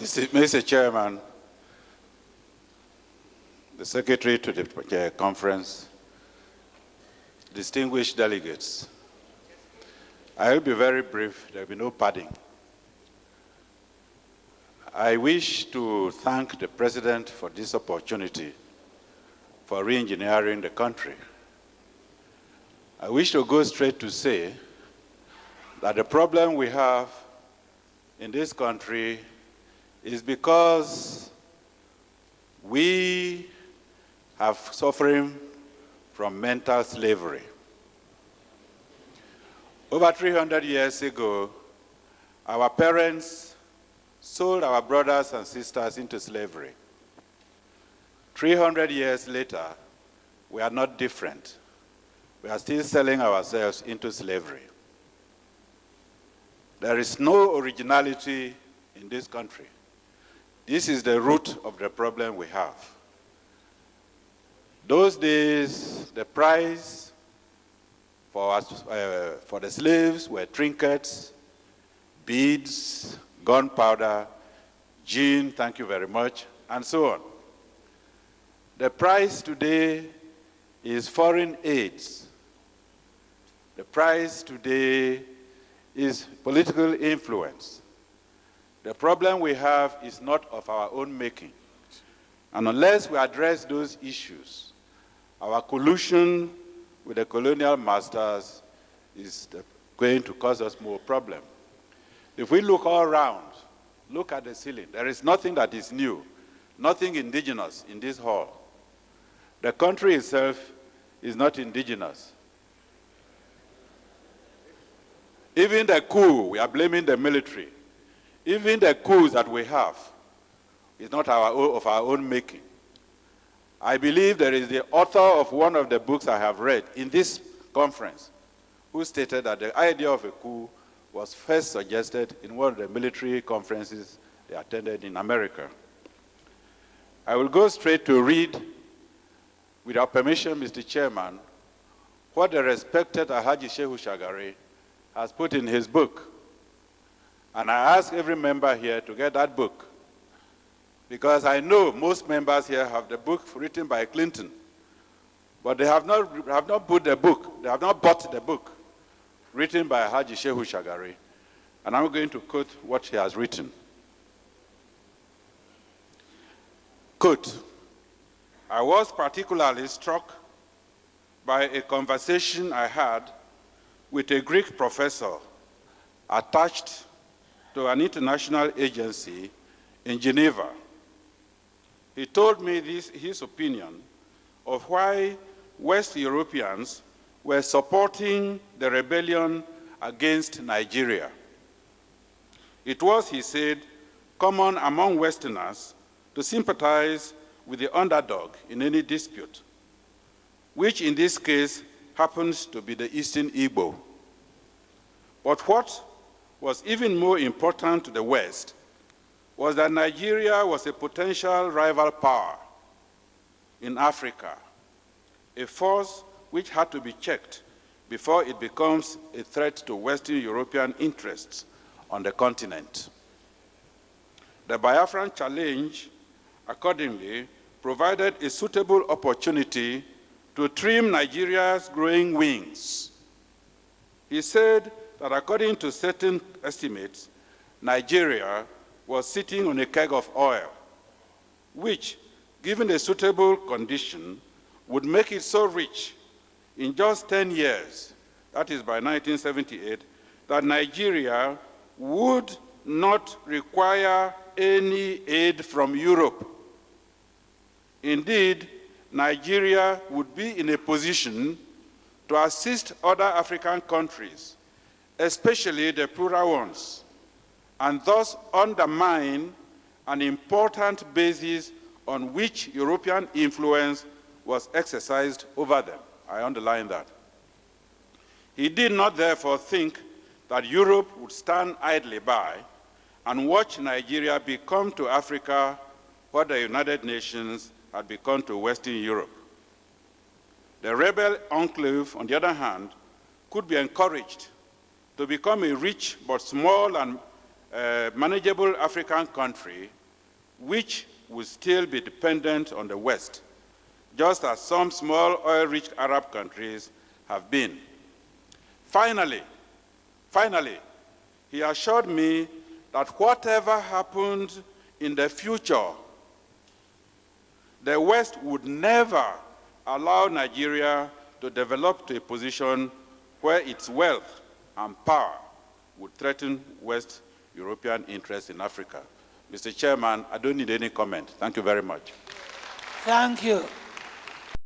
Mr. Chairman, the Secretary to the conference, distinguished delegates, I will be very brief. There will be no padding. I wish to thank the President for this opportunity for re-engineering the country. I wish to go straight to say that the problem we have in this country is because we have suffering from mental slavery. Over 300 years ago, our parents sold our brothers and sisters into slavery. 300 years later, we are not different. We are still selling ourselves into slavery. There is no originality in this country. This is the root of the problem we have. Those days, the price for the slaves were trinkets, beads, gunpowder, gin, thank you very much, and so on. The price today is foreign aids. The price today is political influence. The problem we have is not of our own making. And unless we address those issues, our collusion with the colonial masters is going to cause us more problem. If we look all around, look at the ceiling, there is nothing that is new, nothing indigenous in this hall. The country itself is not indigenous. Even the coup, we are blaming the military. Even the coups that we have is not of our own making. I believe there is the author of one of the books I have read in this conference who stated that the idea of a coup was first suggested in one of the military conferences they attended in America. I will go straight to read, with your permission, Mr. Chairman, what the respected Alhaji Shehu Shagari has put in his book. And I ask every member here to get that book, because I know most members here have the book written by Clinton, but they have not bought the book written by Haji Shehu Shagari. And I'm going to quote what he has written. Quote, I was particularly struck by a conversation I had with a Greek professor attached to an international agency in Geneva. He told me his opinion of why West Europeans were supporting the rebellion against Nigeria. It was, he said, common among Westerners to sympathize with the underdog in any dispute, which in this case happens to be the Eastern Igbo. But what was even more important to the West was that Nigeria was a potential rival power in Africa, a force which had to be checked before it becomes a threat to Western European interests on the continent. The Biafran challenge, accordingly, provided a suitable opportunity to trim Nigeria's growing wings. He said that according to certain estimates, Nigeria was sitting on a keg of oil, which, given a suitable condition, would make it so rich in just 10 years, that is by 1978, that Nigeria would not require any aid from Europe. Indeed, Nigeria would be in a position to assist other African countries, especially the poorer ones, and thus undermine an important basis on which European influence was exercised over them. I underline that. He did not therefore think that Europe would stand idly by and watch Nigeria become to Africa what the United Nations had become to Western Europe. The rebel enclave, on the other hand, could be encouraged to become a rich but small and a manageable African country which will still be dependent on the West, just as some small oil-rich Arab countries have been. Finally, he assured me that whatever happened in the future, the West would never allow Nigeria to develop to a position where its wealth and power would threaten West European interests in Africa. Mr. Chairman, I don't need any comment. Thank you very much. Thank you.